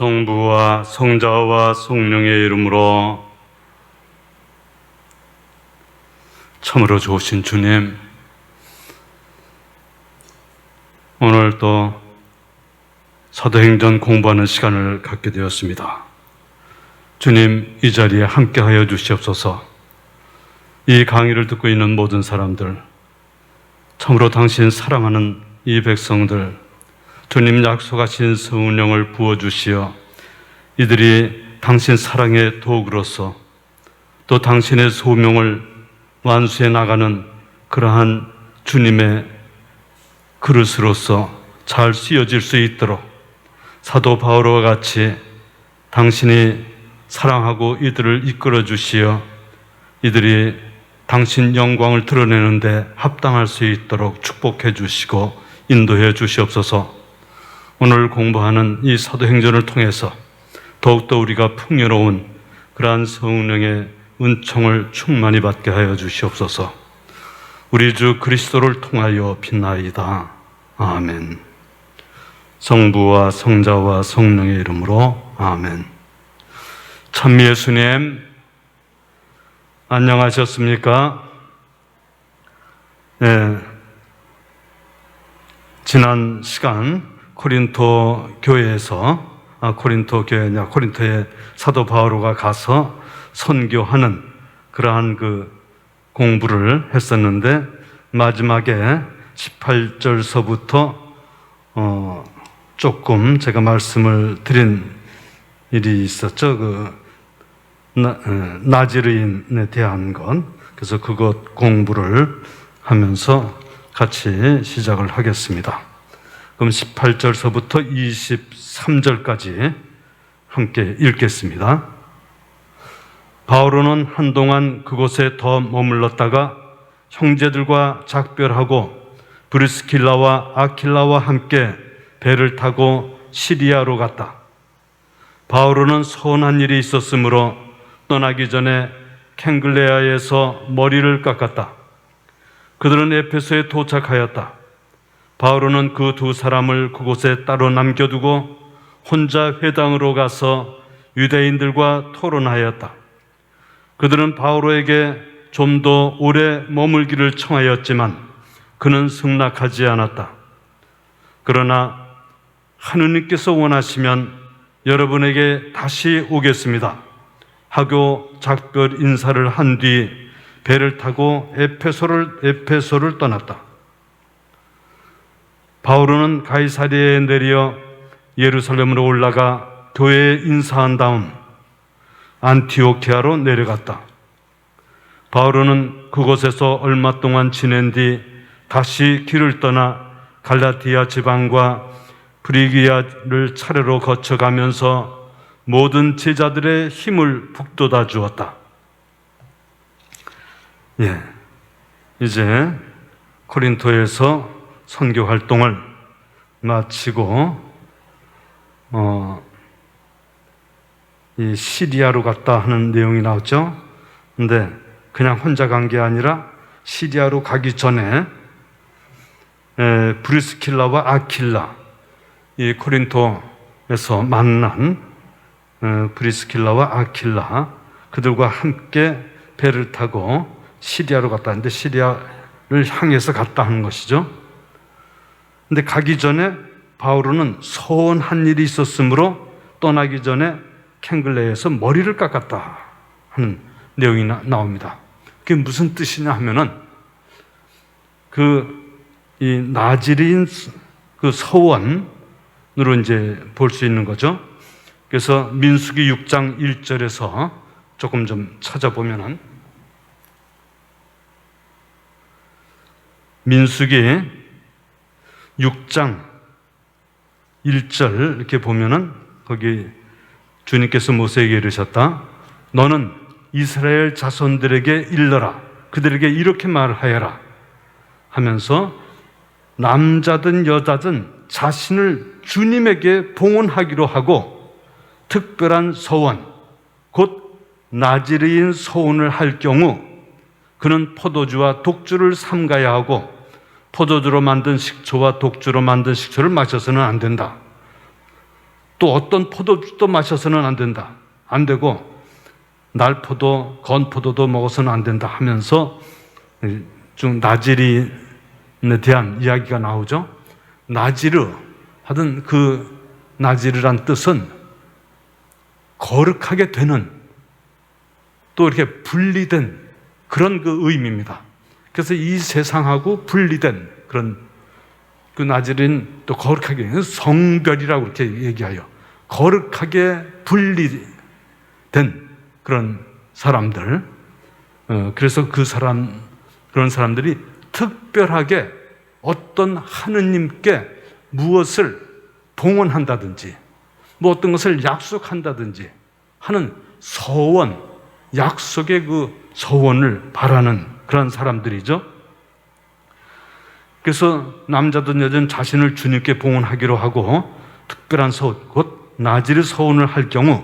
성부와 성자와 성령의 이름으로. 참으로 좋으신 주님, 오늘 또 사도행전 공부하는 시간을 갖게 되었습니다. 주님, 이 자리에 함께하여 주시옵소서. 이 강의를 듣고 있는 모든 사람들, 참으로 당신 사랑하는 이 백성들, 주님 약속하신 성령을 부어주시어 이들이 당신 사랑의 도구로서 또 당신의 소명을 완수해 나가는 그러한 주님의 그릇으로서 잘 쓰여질 수 있도록 사도 바울과 같이 당신이 사랑하고 이들을 이끌어 주시어 이들이 당신 영광을 드러내는데 합당할 수 있도록 축복해 주시고 인도해 주시옵소서. 오늘 공부하는 이 사도행전을 통해서 더욱더 우리가 풍요로운 그러한 성령의 은총을 충만히 받게 하여 주시옵소서. 우리 주 그리스도를 통하여 빛나이다. 아멘. 성부와 성자와 성령의 이름으로 아멘. 참 예수님, 안녕하셨습니까? 네. 지난 시간 코린토 교회에서 코린토에 사도 바오로가 가서 선교하는 그러한 그 공부를 했었는데, 마지막에 18절서부터 조금 제가 말씀을 드린 일이 있었죠. 나지르인에 대한 것. 그래서 그것 공부를 하면서 같이 시작을 하겠습니다. 그럼 18절서부터 23절까지 함께 읽겠습니다. 바오로는 한동안 그곳에 더 머물렀다가 형제들과 작별하고 브리스킬라와 아킬라와 함께 배를 타고 시리아로 갔다. 바오로는 서운한 일이 있었으므로 떠나기 전에 캥글레아에서 머리를 깎았다. 그들은 에페소에 도착하였다. 바오로는 그 두 사람을 그곳에 따로 남겨두고 혼자 회당으로 가서 유대인들과 토론하였다. 그들은 바오로에게 좀 더 오래 머물기를 청하였지만 그는 승낙하지 않았다. 그러나 하느님께서 원하시면 여러분에게 다시 오겠습니다 하고 작별 인사를 한 뒤 배를 타고 에페소를 떠났다. 바오로는 가이사랴에 내려 예루살렘으로 올라가 교회에 인사한 다음 안티오키아로 내려갔다. 바오로는 그곳에서 얼마 동안 지낸 뒤 다시 길을 떠나 갈라디아 지방과 프리기아를 차례로 거쳐가면서 모든 제자들의 힘을 북돋아 주었다. 이제 코린토에서 선교 활동을 마치고 이 시리아로 갔다 하는 내용이 나왔죠. 근데 그냥 혼자 간 게 아니라 시리아로 가기 전에 브리스킬라와 아킬라, 이 코린토에서 만난 브리스킬라와 아킬라, 그들과 함께 배를 타고 시리아로 갔다 하는데 시리아를 향해서 갔다 하는 것이죠. 근데 가기 전에 바오로는 서운한 일이 있었으므로 떠나기 전에 캥글레에서 머리를 깎았다 하는 내용이 나옵니다. 그게 무슨 뜻이냐 하면은 이 나지르인 그 서원으로 이제 볼 수 있는 거죠. 그래서 민수기 6장 1절에서 조금 좀 찾아보면은 민수기 6장 1절 이렇게 보면은 거기 주님께서 모세에게 이르셨다. 너는 이스라엘 자손들에게 일러라. 그들에게 이렇게 말하여라 하면서 남자든 여자든 자신을 주님에게 봉헌하기로 하고 특별한 서원, 곧 나지르인 서원을 할 경우 그는 포도주와 독주를 삼가야 하고 포도주로 만든 식초와 독주로 만든 식초를 마셔서는 안 된다. 또 어떤 포도주도 마셔서는 안 된다. 안 되고 날포도, 건포도도 먹어서는 안 된다 하면서 좀 나지린에 대한 이야기가 나오죠. 나지르 하던 그 나지르란 뜻은 거룩하게 되는, 또 이렇게 분리된 그런 그 의미입니다. 그래서 이 세상하고 분리된 그런 그 나지르는 또 거룩하게, 성별이라고 이렇게 얘기하여 거룩하게 분리된 그런 사람들. 그래서 그런 사람들이 특별하게 어떤 하느님께 무엇을 봉헌한다든지 뭐 어떤 것을 약속한다든지 하는 서원, 약속의 그 서원을 바라는 그런 사람들이죠. 그래서 남자든 여자든 자신을 주님께 봉헌하기로 하고 특별한 서원, 곧 나지르 서원을 할 경우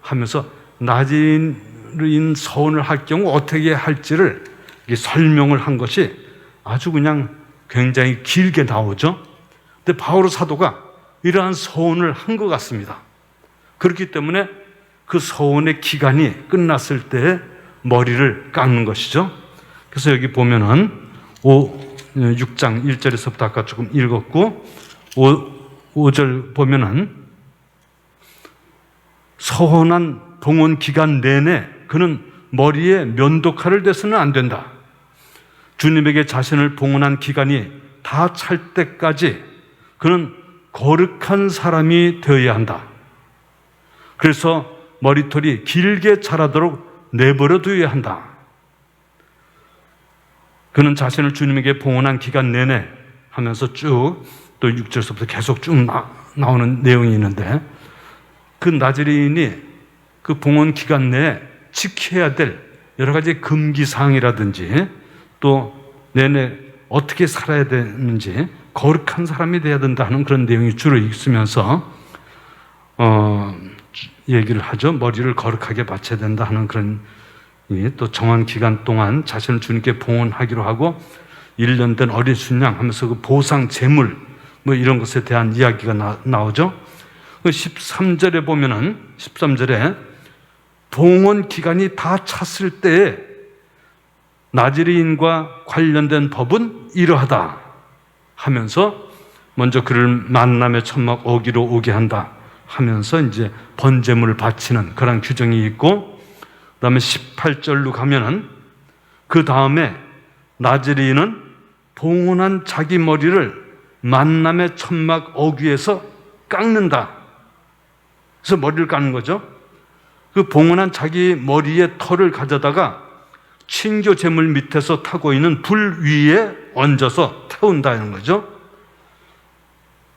하면서 나지르인 서원을 할 경우 어떻게 할지를 설명을 한 것이 아주 그냥 굉장히 길게 나오죠. 근데 바오로 사도가 이러한 서원을 한 것 같습니다. 그렇기 때문에 그 서원의 기간이 끝났을 때 머리를 깎는 것이죠. 그래서 여기 보면은 6장 1절에서부터 아까 조금 읽었고 5절 보면은 서원한 봉헌 기간 내내 그는 머리에 면도칼을 대서는 안 된다. 주님에게 자신을 봉헌한 기간이 다 찰 때까지 그는 거룩한 사람이 되어야 한다. 그래서 머리털이 길게 자라도록 내버려 두어야 한다. 그는 자신을 주님에게 봉헌한 기간 내내 하면서 쭉 또 6절에서부터 계속 쭉 나오는 내용이 있는데, 그 나지르인이 그 봉헌 기간 내에 지켜야 될 여러 가지 금기사항이라든지 또 내내 어떻게 살아야 되는지, 거룩한 사람이 돼야 된다는 그런 내용이 주로 있으면서 얘기를 하죠. 머리를 거룩하게 바쳐야 된다 하는 그런, 또 정한 기간 동안 자신을 주님께 봉헌하기로 하고 1년 된 어린 순양 하면서 그 보상 제물 뭐 이런 것에 대한 이야기가 나오죠. 13절에 보면은 13절에 봉헌 기간이 다 찼을 때에 나지르인과 관련된 법은 이러하다 하면서 먼저 그를 만남의 천막 어기로 오게 한다 하면서 이제 번제물을 바치는 그런 규정이 있고, 그 다음에 18절로 가면은 그 다음에 나지르인은 봉헌한 자기 머리를 만남의 천막 어귀에서 깎는다. 그래서 머리를 깎는 거죠. 그 봉헌한 자기 머리의 털을 가져다가 친교 제물 밑에서 타고 있는 불 위에 얹어서 태운다는 거죠.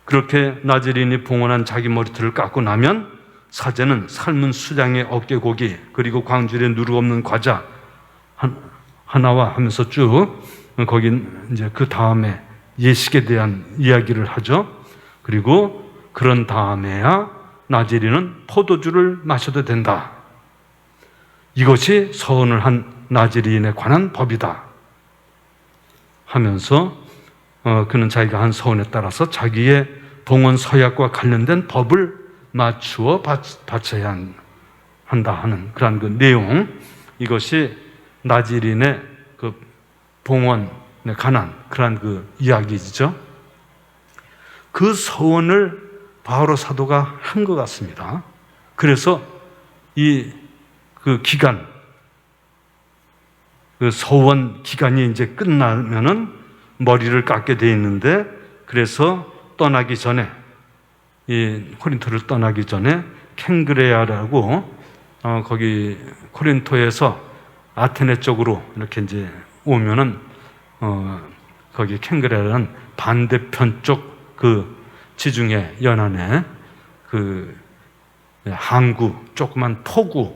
그렇게 나지르인이 봉헌한 자기 머리털을 깎고 나면 사제는 삶은 수장의 어깨고기 그리고 광주리에 누룩 없는 과자 하나와 하면서 쭉 거기 이제 그 다음에 예식에 대한 이야기를 하죠. 그리고 그런 다음에야 나지르인은 포도주를 마셔도 된다. 이것이 서원을 한 나지르인에 관한 법이다 하면서 그는 자기가 한 서원에 따라서 자기의 봉헌 서약과 관련된 법을 맞추어 바쳐야 한다 하는 그런 그 내용, 이것이 나지르인의 그 봉헌에 관한 그런 그 이야기죠. 그 서원을 바오로 사도가 한 것 같습니다. 그래서 그 기간, 그 서원 기간이 이제 끝나면은 머리를 깎게 돼 있는데, 그래서 떠나기 전에, 이 코린토를 떠나기 전에 캥그레아라고 거기 코린토에서 아테네 쪽으로 이렇게 이제 오면은 거기 캥그레아라는 반대편 쪽 그 지중해 연안에 그 항구, 조그만 포구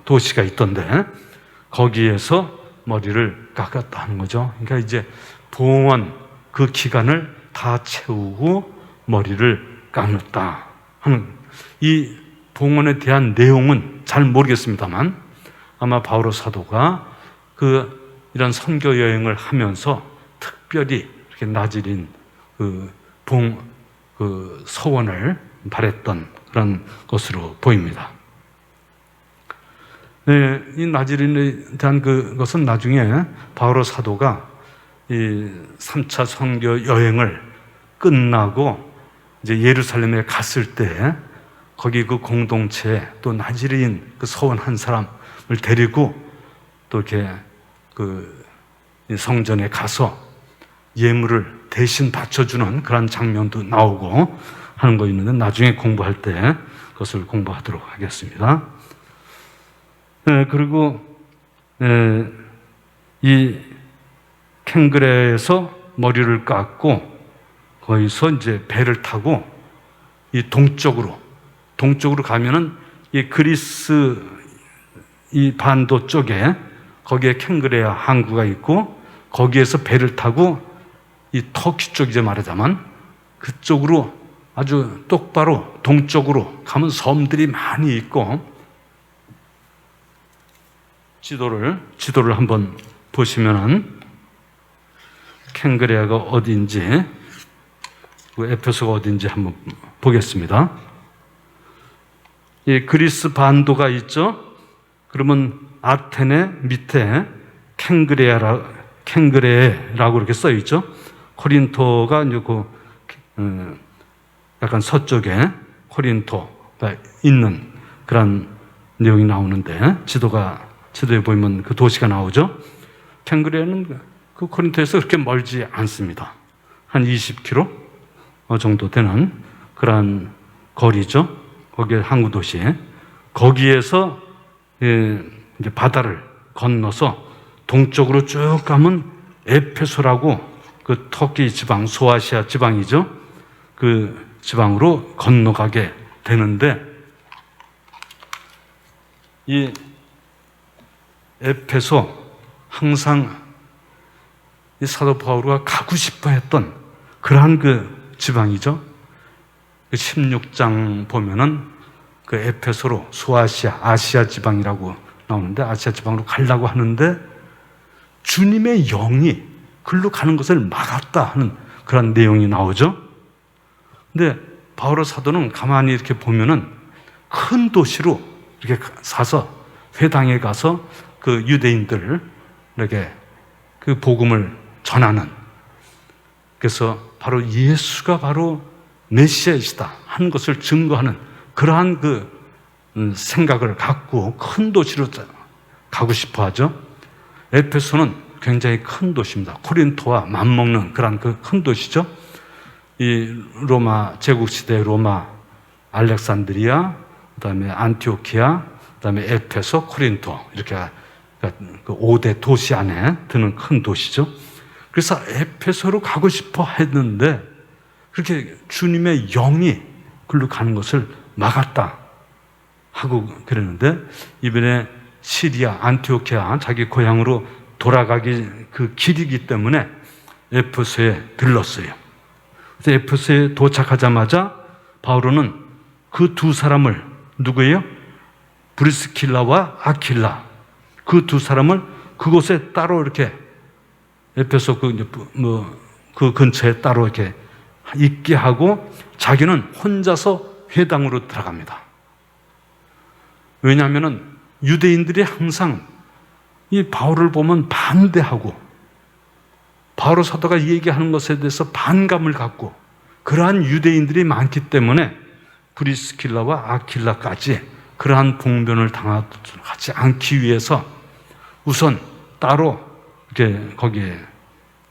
도시가 있던데 거기에서 머리를 깎았다 하는 거죠. 그러니까 이제 봉헌 그 기간을 다 채우고 머리를 깎았다 하는, 이 봉헌에 대한 내용은 잘 모르겠습니다만 아마 바오로 사도가 이런 선교 여행을 하면서 특별히 이렇게 나지르인 그 서원을 바랬던 그런 것으로 보입니다. 네, 이 나지린에 대한 그것은 나중에 바오로 사도가 이 3차 선교 여행을 끝나고 이제 예루살렘에 갔을 때 거기 그 공동체에 또 나지린 그 서원 한 사람을 데리고 또 이렇게 그 성전에 가서 예물을 대신 바쳐주는 그런 장면도 나오고 하는 거 있는데 나중에 공부할 때 그것을 공부하도록 하겠습니다. 그리고 이 캥그레에서 머리를 깎고 거기서 이제 배를 타고 이 동쪽으로 가면은 이 그리스 이 반도 쪽에 거기에 캥그레아 항구가 있고 거기에서 배를 타고 이 터키 쪽 이제 말하자면 그쪽으로 아주 똑바로 동쪽으로 가면 섬들이 많이 있고 지도를 한번 보시면은 캥그레아가 어디인지 에페소가 어디인지 한번 보겠습니다. 이 그리스 반도가 있죠. 그러면 아테네 밑에 캥그레라고 이렇게 써 있죠. 코린토가 이제 약간 서쪽에 코린토가 있는 그런 내용이 나오는데 지도에 보면 그 도시가 나오죠. 캥그레는 그 코린토에서 그렇게 멀지 않습니다. 한 20km 정도 되는 그런 거리죠. 거기에 항구 도시에 거기에서 이제 바다를 건너서 동쪽으로 쭉 가면 에페소라고 그 터키 지방, 소아시아 지방이죠. 그 지방으로 건너가게 되는데 이 에페소 항상 이 사도 바울가 가고 싶어 했던 그러한 그 지방이죠. 16장 보면은 그 에페소로 소아시아, 아시아 지방이라고 나오는데 아시아 지방으로 가려고 하는데 주님의 영이 글로 가는 것을 막았다 하는 그런 내용이 나오죠. 근데 바오로 사도는 가만히 이렇게 보면은 큰 도시로 이렇게 사서 회당에 가서 그 유대인들에게 그 복음을 전하는, 그래서 바로 예수가 바로 메시아이시다 하는 것을 증거하는 그러한 그 생각을 갖고 큰 도시로 가고 싶어 하죠. 에페소는 굉장히 큰 도시입니다. 코린토와 맞먹는 그런 그 큰 도시죠. 이 로마 제국시대 로마, 알렉산드리아, 그다음에 안티오키아, 그다음에 에페소, 코린토 이렇게 그 5대 도시 안에 드는 큰 도시죠. 그래서 에페소로 가고 싶어 했는데 그렇게 주님의 영이 글로 가는 것을 막았다 하고 그랬는데 이번에 시리아, 안티오키아 자기 고향으로 돌아가기 그 길이기 때문에 에페소에 들렀어요. 그래서 에페소에 도착하자마자 바오로는 그 두 사람을 누구예요? 브리스킬라와 아킬라 그 두 사람을 그곳에 따로 이렇게 에페소 그 근처에 따로 이렇게 있게 하고 자기는 혼자서 회당으로 들어갑니다. 왜냐하면은 유대인들이 항상 이 바울을 보면 반대하고 바울 사도가 얘기하는 것에 대해서 반감을 갖고 그러한 유대인들이 많기 때문에 브리스킬라와 아킬라까지 그러한 봉변을 당하지 않기 위해서 우선 따로 이렇게 거기에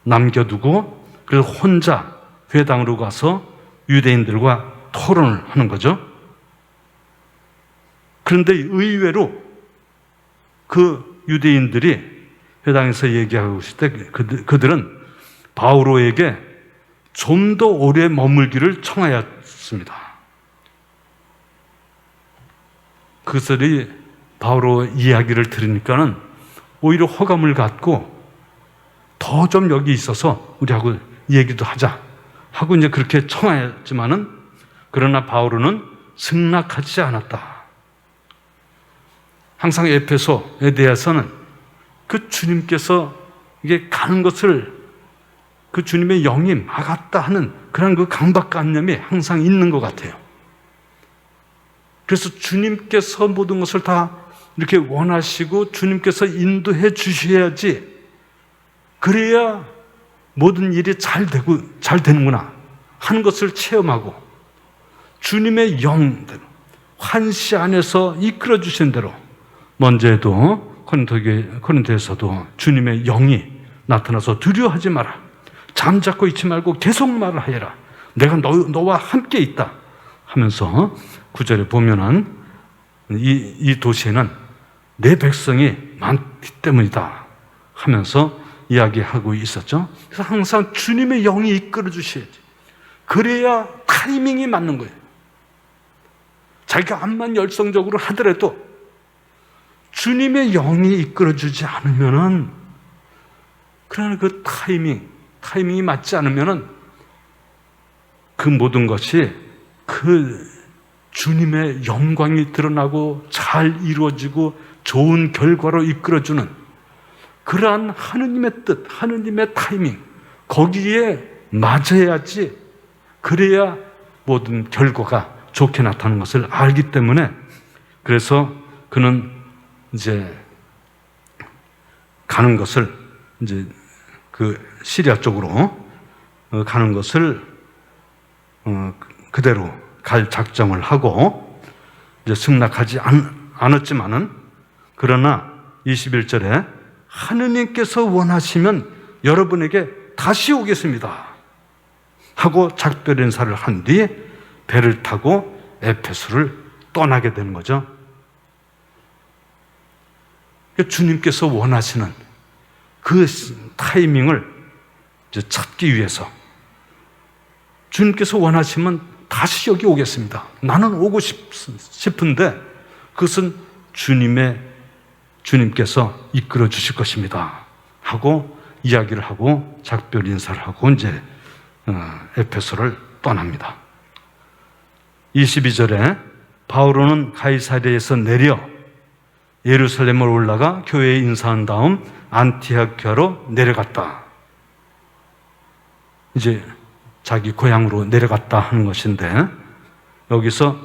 남겨두고 그래서 혼자 회당으로 가서 유대인들과 토론을 하는 거죠. 그런데 의외로 그 유대인들이 회당에서 얘기하고 있을 때 그들은 바오로에게 좀 더 오래 머물기를 청하였습니다. 그들이 바오로 이야기를 들으니까는 오히려 호감을 갖고 더 좀 여기 있어서 우리하고 얘기도 하자 하고 이제 그렇게 청하였지만은 그러나 바오로는 승낙하지 않았다. 항상 에페소에 대해서는 그 주님께서 이게 가는 것을 그 주님의 영이 막았다 하는 그런 그 강박관념이 항상 있는 것 같아요. 그래서 주님께서 모든 것을 다 이렇게 원하시고 주님께서 인도해 주셔야지, 그래야 모든 일이 잘 되는구나 하는 것을 체험하고, 주님의 영대로 환시 안에서 이끌어 주신 대로, 먼저에도 고린도에서도 주님의 영이 나타나서 두려워하지 마라, 잠잡고 있지 말고 계속 말을 하여라, 내가 너와 함께 있다 하면서 9절에 보면은 이 도시에는 내 백성이 많기 때문이다 하면서 이야기하고 있었죠. 그래서 항상 주님의 영이 이끌어 주셔야지, 그래야 타이밍이 맞는 거예요. 자기가 암만 열성적으로 하더라도 주님의 영이 이끌어 주지 않으면은, 그러나 그 타이밍이 맞지 않으면은 그 모든 것이 그 주님의 영광이 드러나고 잘 이루어지고 좋은 결과로 이끌어주는 그러한 하느님의 뜻, 하느님의 타이밍, 거기에 맞아야지, 그래야 모든 결과가 좋게 나타나는 것을 알기 때문에, 그래서 그는 이제 가는 것을, 이제 그 시리아 쪽으로 가는 것을 그대로 갈 작정을 하고 이제 승낙하지 않았지만은, 그러나 21절에 하느님께서 원하시면 여러분에게 다시 오겠습니다 하고 작별 인사를 한 뒤에 배를 타고 에페소를 떠나게 되는 거죠. 주님께서 원하시는 그 타이밍을 이제 찾기 위해서, 주님께서 원하시면 다시 여기 오겠습니다, 나는 오고 싶은데 그것은 주님께서 이끌어 주실 것입니다 하고 이야기를 하고 작별 인사를 하고 이제 에페소를 떠납니다. 22절에 바오로는 가이사랴에서 내려 예루살렘으로 올라가 교회에 인사한 다음 안티오키아로 내려갔다. 이제 자기 고향으로 내려갔다 하는 것인데, 여기서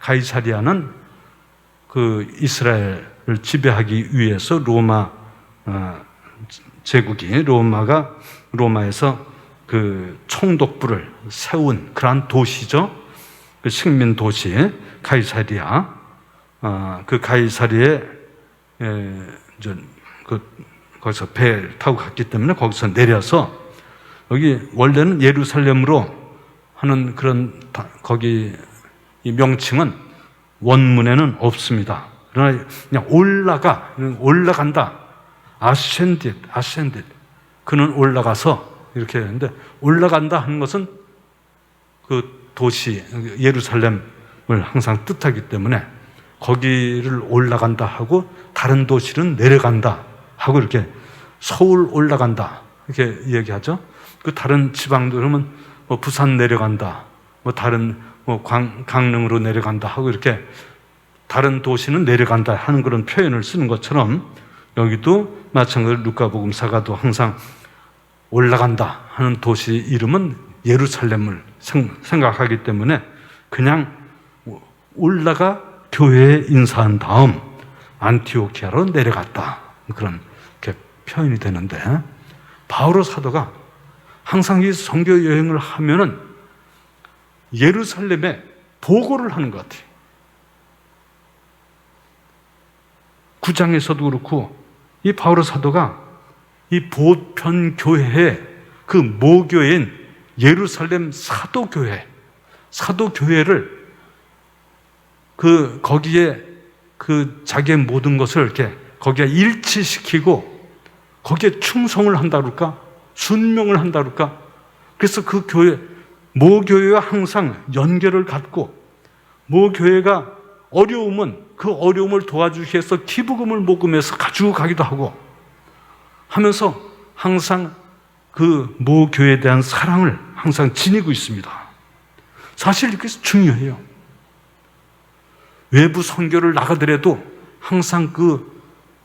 가이사랴는 그 이스라엘을 지배하기 위해서 로마 제국이, 로마에서 그 총독부를 세운 그러한 도시죠. 그 식민 도시 가이사랴. 그 가이사랴에 거기서 배 타고 갔기 때문에 거기서 내려서, 여기 원래는 예루살렘으로 하는 그런 거기 이 명칭은 원문에는 없습니다. 그러나 그냥 올라간다. ascended. 그는 올라가서 이렇게 했는데, 올라간다 하는 것은 그 도시 예루살렘을 항상 뜻하기 때문에 거기를 올라간다 하고, 다른 도시는 내려간다 하고, 이렇게 서울 올라간다 이렇게 얘기하죠. 그 다른 지방도 그러면 뭐 부산 내려간다, 뭐 다른 뭐 강릉으로 내려간다 하고, 이렇게 다른 도시는 내려간다 하는 그런 표현을 쓰는 것처럼, 여기도 마찬가지로 루카복음사가도 항상 올라간다 하는 도시 이름은 예루살렘을 생각하기 때문에 그냥 올라가 교회에 인사한 다음 안티오키아로 내려갔다, 그런 이렇게 표현이 되는데, 바오로 사도가 항상 이 선교 여행을 하면은 예루살렘에 보고를 하는 것 같아요. 9장에서도 그렇고, 이 바오로 사도가 이 보편 교회의 그 모교인 예루살렘 사도교회를 거기에 자기의 모든 것을 이렇게 거기에 일치시키고 거기에 충성을 한다 그럴까? 순명을 한다 그럴까? 그래서 그 모교회와 항상 연결을 갖고, 모교회가 어려우면 그 어려움을 도와주기 위해서 기부금을 모금해서 가지고 가기도 하고 하면서 항상 그 모교회에 대한 사랑을 항상 지니고 있습니다. 사실 이게 중요해요. 외부 선교를 나가더라도 항상 그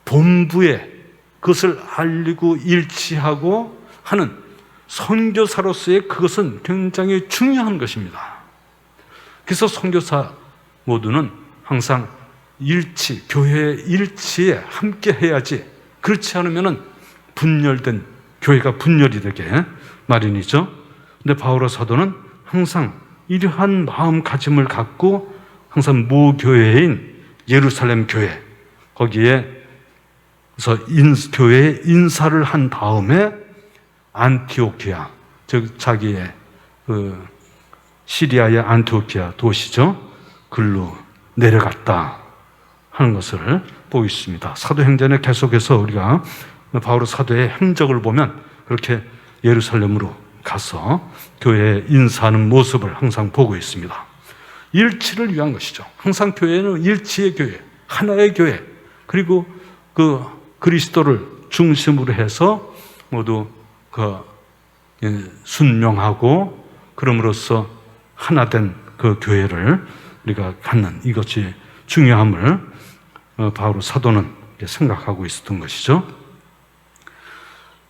본부에 그것을 알리고 일치하고 하는 선교사로서의 그것은 굉장히 중요한 것입니다. 그래서 선교사 모두는 항상 일치, 교회의 일치에 함께 해야지, 그렇지 않으면 분열된 교회가 분열이 되게 마련이죠. 근데 바오로 사도는 항상 이러한 마음가짐을 갖고 항상 모교회인 예루살렘 교회, 거기에서 교회에 인사를 한 다음에 안티오키아, 즉 자기의 시리아의 안티오키아 도시죠, 글로 내려갔다 하는 것을 보고 있습니다. 사도행전에 계속해서 우리가 바오로 사도의 행적을 보면 그렇게 예루살렘으로 가서 교회에 인사하는 모습을 항상 보고 있습니다. 일치를 위한 것이죠. 항상 교회는 일치의 교회, 하나의 교회, 그리고 그 그리스도를 중심으로 해서 모두 순명하고 그럼으로써 하나된 그 교회를 우리가 갖는, 이것이 중요함을 바오로 사도는 생각하고 있었던 것이죠.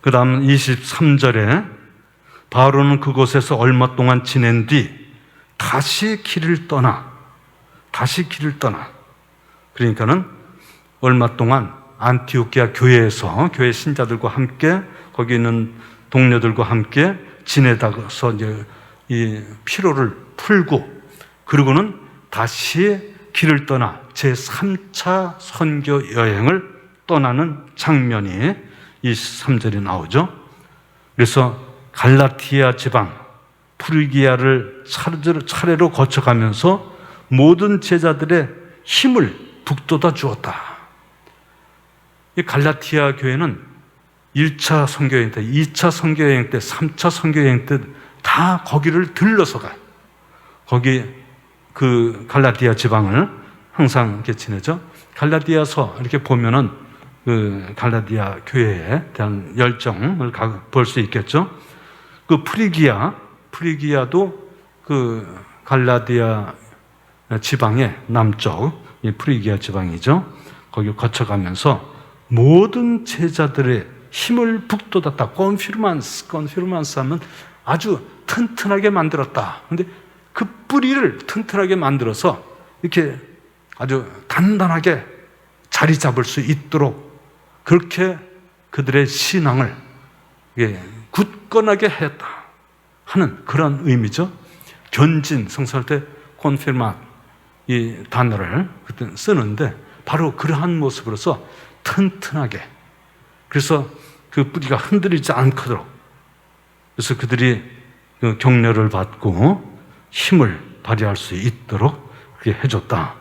그 다음 23절에 바오로는 그곳에서 얼마 동안 지낸 뒤 다시 길을 떠나, 그러니까는 얼마 동안 안티오키아 교회에서 교회 신자들과 함께, 거기 있는 동료들과 함께 지내다가서 이제 이 피로를 풀고, 그리고는 다시 길을 떠나 제3차 선교 여행을 떠나는 장면이 23절에 나오죠. 그래서 갈라티아 지방, 프리기아를 차례로 거쳐가면서 모든 제자들의 힘을 북돋아 주었다. 이 갈라티아 교회는 1차 선교여행 때, 2차 선교여행 때, 3차 선교여행 때 다 거기를 들러서 가요. 거기 그 갈라티아 지방을 항상 이렇게 지내죠. 갈라디아서 이렇게 보면은 그 갈라디아 교회에 대한 열정을 볼 수 있겠죠. 그 프리기아도 그 갈라디아 지방의 남쪽, 이 프리기아 지방이죠. 거기 거쳐가면서 모든 제자들의 힘을 북돋았다. 컨피르만스 하면 아주 튼튼하게 만들었다. 근데 그 뿌리를 튼튼하게 만들어서 이렇게 아주 단단하게 자리 잡을 수 있도록 그렇게 그들의 신앙을 굳건하게 했다 하는 그런 의미죠. 견진, 성서할 때 컨피르마 이 단어를 그때 쓰는데 바로 그러한 모습으로서 튼튼하게, 그래서 그 뿌리가 흔들리지 않도록, 그래서 그들이 그 격려를 받고 힘을 발휘할 수 있도록 그렇게 해줬다.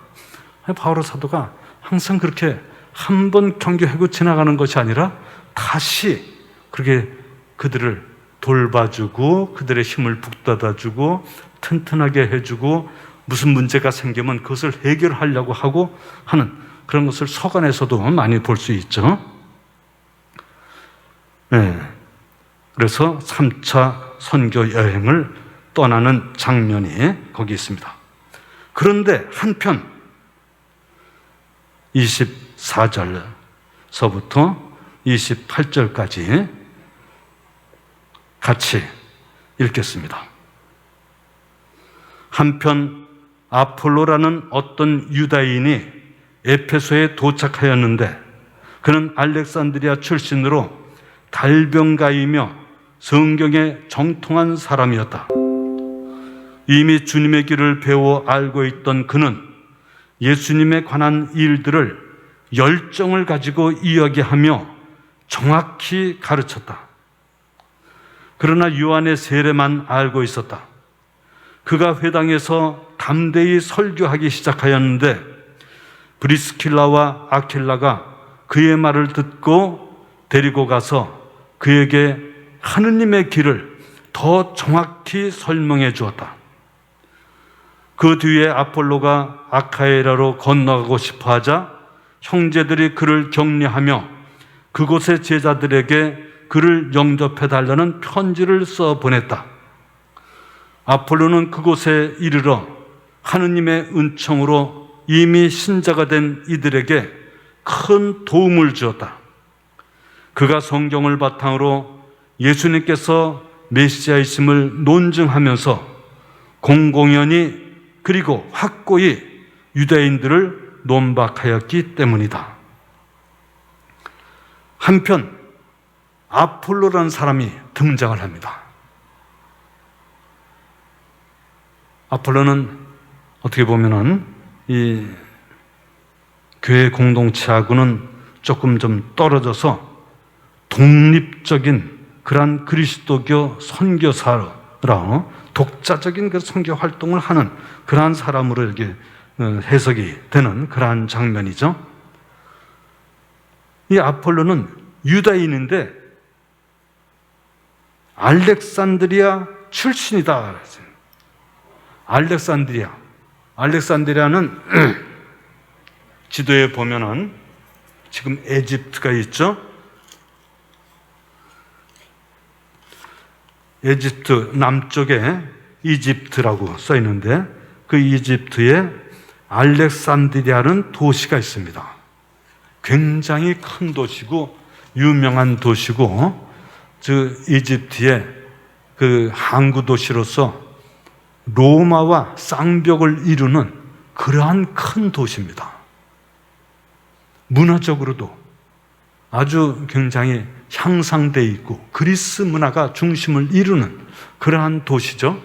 바오로 사도가 항상 그렇게 한 번 경계하고 지나가는 것이 아니라 다시 그렇게 그들을 돌봐주고 그들의 힘을 북돋아주고 튼튼하게 해주고 무슨 문제가 생기면 그것을 해결하려고 하고 하는 그런 것을 서간에서도 많이 볼 수 있죠. 네. 그래서 3차 선교 여행을 떠나는 장면이 거기 있습니다. 그런데 한편 24절서부터 28절까지 같이 읽겠습니다. 한편 아폴로라는 어떤 유다인이 에페소에 도착하였는데 그는 알렉산드리아 출신으로 달병가이며 성경에 정통한 사람이었다. 이미 주님의 길을 배워 알고 있던 그는 예수님에 관한 일들을 열정을 가지고 이야기하며 정확히 가르쳤다. 그러나 요한의 세례만 알고 있었다. 그가 회당에서 담대히 설교하기 시작하였는데 브리스킬라와 아킬라가 그의 말을 듣고 데리고 가서 그에게 하느님의 길을 더 정확히 설명해 주었다. 그 뒤에 아폴로가 아카이라로 건너가고 싶어 하자 형제들이 그를 격려하며 그곳의 제자들에게 그를 영접해 달라는 편지를 써 보냈다. 아폴로는 그곳에 이르러 하느님의 은총으로 이미 신자가 된 이들에게 큰 도움을 주었다. 그가 성경을 바탕으로 예수님께서 메시아이심을 논증하면서 공공연히 그리고 확고히 유대인들을 논박하였기 때문이다. 한편 아폴로라는 사람이 등장을 합니다. 아폴로는 어떻게 보면은 이 교회 공동체하고는 조금 좀 떨어져서 독립적인 그러한 그리스도교 선교사로 독자적인 그 선교 활동을 하는 그러한 사람으로 이렇게 해석이 되는 그러한 장면이죠. 이 아폴로는 유다인인데 알렉산드리아 출신이다. 알렉산드리아는 지도에 보면은 지금 에집트가 있죠. 에집트 남쪽에 이집트라고 써 있는데 그 이집트에 알렉산드리아라는 도시가 있습니다. 굉장히 큰 도시고 유명한 도시고 이집트의 그 항구 도시로서 로마와 쌍벽을 이루는 그러한 큰 도시입니다. 문화적으로도 아주 굉장히 향상되어 있고 그리스 문화가 중심을 이루는 그러한 도시죠.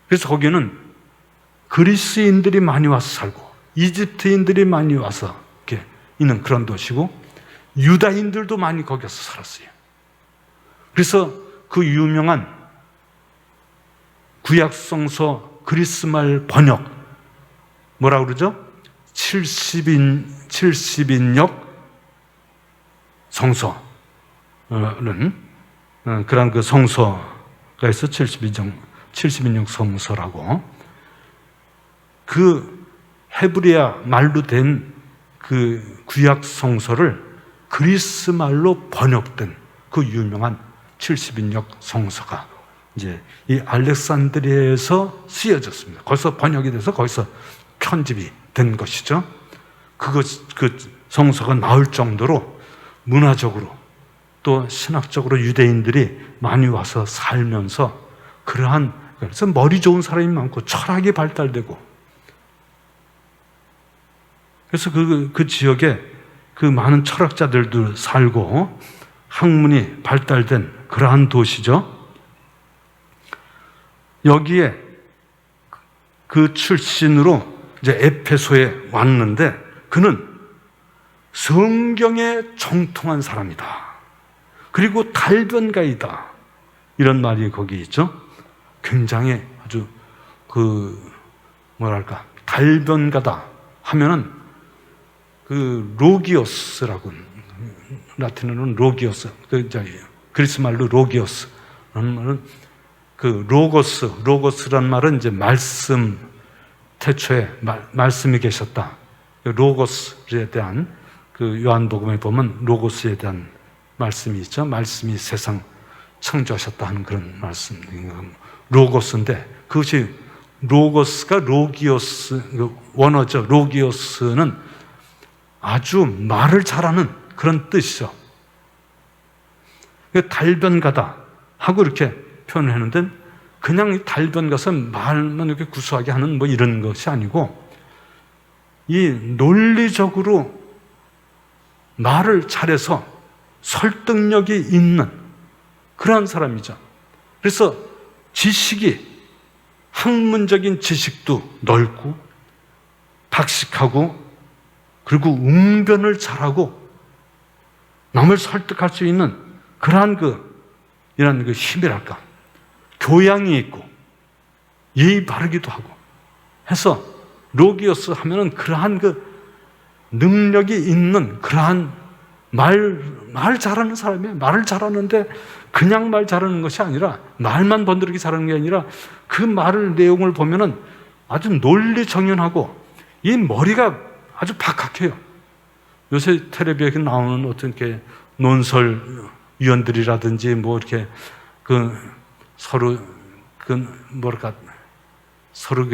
그래서 거기는 그리스인들이 많이 와서 살고 이집트인들이 많이 와서 이렇게 있는 그런 도시고 유다인들도 많이 거기서 살았어요. 그래서 그 유명한 구약성서 그리스말 번역 뭐라고 그러죠? 70인역 성서는 그런 그 성서가 있어 70인역 성서라고 그 헤브리아 말로 된 그 구약 성서를 그리스 말로 번역된 그 유명한 70인역 성서가 이제 이 알렉산드리아에서 쓰여졌습니다. 거기서 번역이 돼서 거기서 편집이 된 것이죠. 그 성서가 나올 정도로 문화적으로 또 신학적으로 유대인들이 많이 와서 살면서 그래서 머리 좋은 사람이 많고 철학이 발달되고 그래서 그 지역에 그 많은 철학자들도 살고 학문이 발달된 그러한 도시죠. 여기에 그 출신으로 이제 에페소에 왔는데 그는 성경에 정통한 사람이다. 그리고 달변가이다. 이런 말이 거기 있죠. 굉장히 아주 달변가다 하면은 그 로기오스라고 라틴어는 로기오스 그리스 말로 로기오스라는 말은 그 로고스라는 말은 이제 말씀 태초에 말씀이 계셨다. 로고스에 대한 그 요한복음에 보면 로고스에 대한 말씀이 있죠. 말씀이 세상 창조하셨다 하는 그런 말씀 로고스인데 그것이 로고스가 로기오스 원어죠. 로기오스는 아주 말을 잘하는 그런 뜻이죠. 달변가다 하고 이렇게 표현을 했는데 그냥 달변가서 말만 이렇게 구수하게 하는 뭐 이런 것이 아니고 이 논리적으로 말을 잘해서 설득력이 있는 그런 사람이죠. 그래서 지식이 학문적인 지식도 넓고 박식하고 그리고 웅변을 잘하고 남을 설득할 수 있는 그러한 이런 힘이랄까 교양이 있고 예의 바르기도 하고 해서 로기오스 하면은 그러한 능력이 있는 그러한 말 잘하는 사람이에요. 말을 잘하는데 그냥 말 잘하는 것이 아니라 말만 번드르게 잘하는 게 아니라 그 말을 내용을 보면은 아주 논리 정연하고 이 머리가 아주 박학해요. 요새 텔레비에 나오는 어떤 게 논설위원들이라든지 뭐 이렇게 서로 서로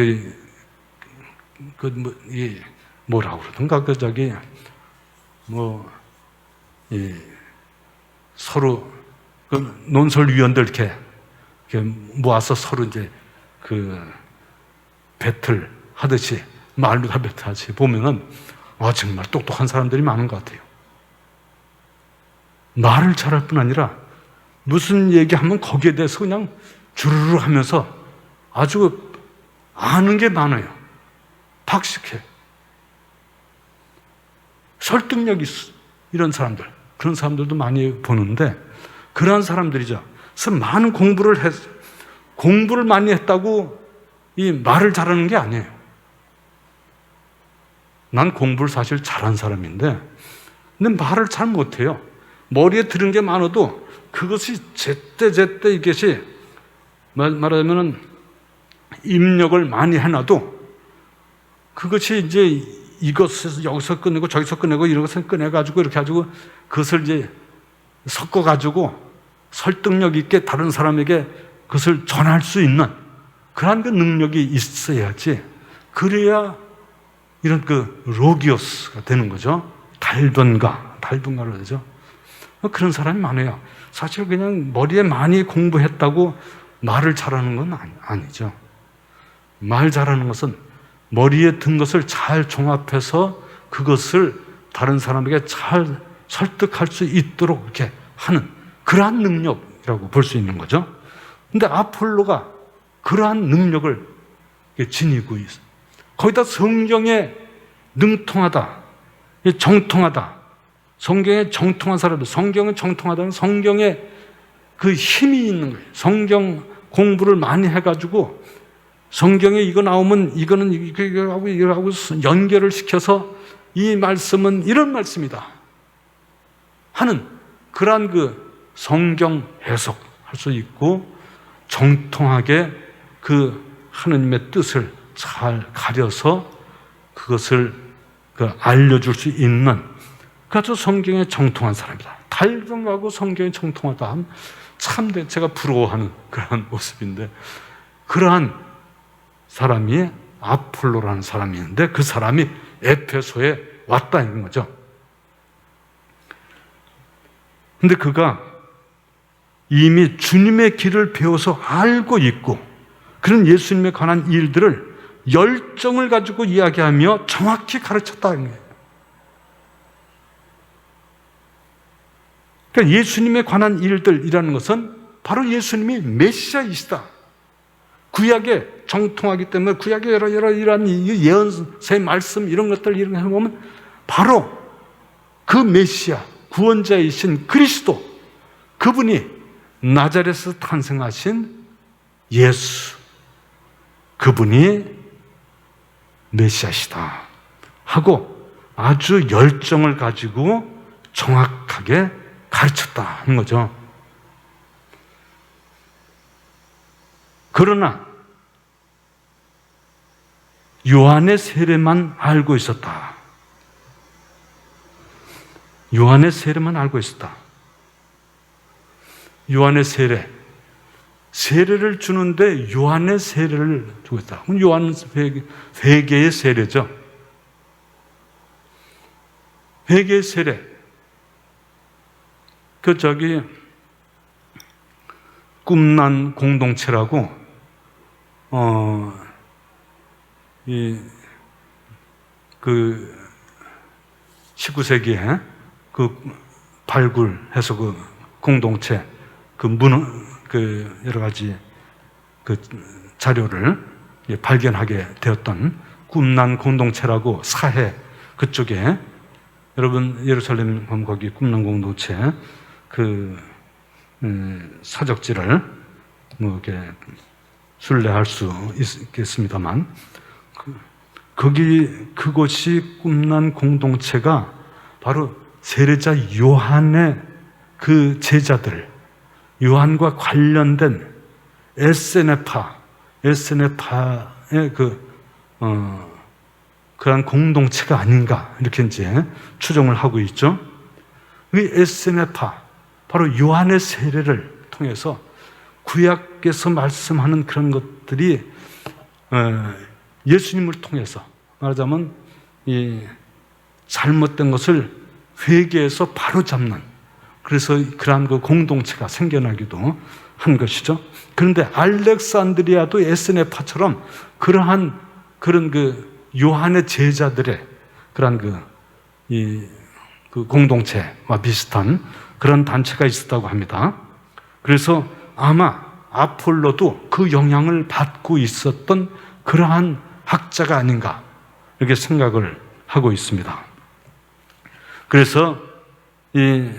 뭐라고 그러던가 서로 논설위원들 이렇게 모아서 서로 이제 배틀 하듯이, 말루다 배틀하듯이 보면은 정말 똑똑한 사람들이 많은 것 같아요. 말을 잘할 뿐 아니라 무슨 얘기하면 거기에 대해서 그냥 주르르 하면서 아주 아는 게 많아요. 박식해. 설득력이 있어. 이런 사람들, 그런 사람들도 많이 보는데, 그러한 사람들이죠. 그래서 많은 공부를 많이 했다고 이 말을 잘하는 게 아니에요. 난 공부를 사실 잘한 사람인데, 근데 말을 잘 못해요. 머리에 들은 게 많아도 그것이 제때 이것이 말하자면은 입력을 많이 해놔도 그것이 이제 이것에서 여기서 꺼내고 저기서 꺼내고 이런 것을 꺼내가지고 이렇게 가지고 그것을 이제 섞어가지고 설득력 있게 다른 사람에게 그것을 전할 수 있는 그러한 그 능력이 있어야지, 그래야 이런 그 로기오스가 되는 거죠. 달변가로 되죠. 그런 사람이 많아요. 사실 그냥 머리에 많이 공부했다고 말을 잘하는 건 아니죠. 말 잘하는 것은 머리에 든 것을 잘 종합해서 그것을 다른 사람에게 잘 설득할 수 있도록 이렇게 하는 그러한 능력이라고 볼 수 있는 거죠. 근데 아폴로가 그러한 능력을 지니고 있어요. 거기다 성경에 능통하다, 정통하다, 성경에 정통한 사람들, 성경은 정통하다는 성경에 그 힘이 있는 거예요. 성경 공부를 많이 해가지고 성경에 이거 나오면 이거는 이거하고 연결을 시켜서 이 말씀은 이런 말씀이다 하는 그러한 그 성경 해석할 수 있고, 정통하게 그 하느님의 뜻을 잘 가려서 그것을 알려줄 수 있는, 그래서 성경에 정통한 사람이다. 달변가하고 성경에 정통하다 하면 참 제가 부러워하는 그런 모습인데, 그러한 사람이 아폴로라는 사람이 있는데 그 사람이 에페소에 왔다 이런 거죠. 근데 그가 이미 주님의 길을 배워서 알고 있고, 그런 예수님에 관한 일들을 열정을 가지고 이야기하며 정확히 가르쳤다는 거예요. 그러니까 예수님에 관한 일들이라는 것은 바로 예수님이 메시아이시다. 구약에 정통하기 때문에 구약의 여러 이러한 예언서의 말씀 이런 것들 이런 거 해보면 바로 그 메시아, 구원자이신 그리스도, 그분이 나자렛에서 탄생하신 예수, 그분이 메시아시다 하고 아주 열정을 가지고 정확하게 가르쳤다는 거죠. 그러나 요한의 세례만 알고 있었다. 요한의 세례만 알고 있었다. 요한의 세례를 주는데 요한의 세례를 주고 있다. 요한은 회개의 세례죠. 회개의 세례. 꿈난 공동체라고 19세기에 발굴해서 공동체 여러 가지 자료를 발견하게 되었던 꿈난 공동체라고 사해 그쪽에, 여러분 예루살렘 가면 거기 꿈난 공동체 사적지를 이렇게 순례할 수 있겠습니다만, 그곳이 꿈난 공동체가 바로 세례자 요한의 그 제자들, 요한과 관련된 에스네파의 그런 공동체가 아닌가 이렇게 이제 추정을 하고 있죠. 이 에스네파, 바로 요한의 세례를 통해서 구약에서 말씀하는 그런 것들이 예수님을 통해서 말하자면 이 잘못된 것을 회개해서 바로잡는, 그래서 그러한 그 공동체가 생겨나기도 한 것이죠. 그런데 알렉산드리아도 에스네파처럼 그러한 그런 요한의 제자들의 그런 그 공동체와 비슷한 그런 단체가 있었다고 합니다. 그래서 아마 아폴로도 그 영향을 받고 있었던 그러한 학자가 아닌가 이렇게 생각을 하고 있습니다. 그래서 이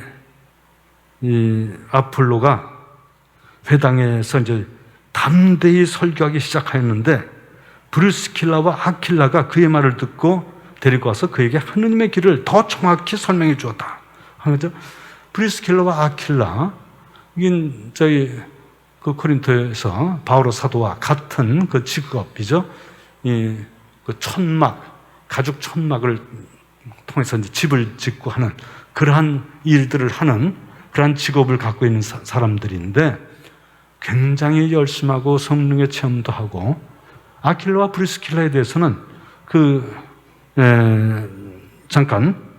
아폴로가 회당에서 이제 담대히 설교하기 시작하였는데 브리스킬라와 아킬라가 그의 말을 듣고 데리고 와서 그에게 하느님의 길을 더 정확히 설명해 주었다 하는 거죠. 브리스킬라와 아킬라, 이게 저희 그 코린토에서 바오로 사도와 같은 그 직업이죠. 그 천막, 가죽 천막을 통해서 이제 집을 짓고 하는 그러한 일들을 하는 그러한 직업을 갖고 있는 사람들인데 굉장히 열심하고 성령의 체험도 하고, 아킬라와 브리스킬라에 대해서는 잠깐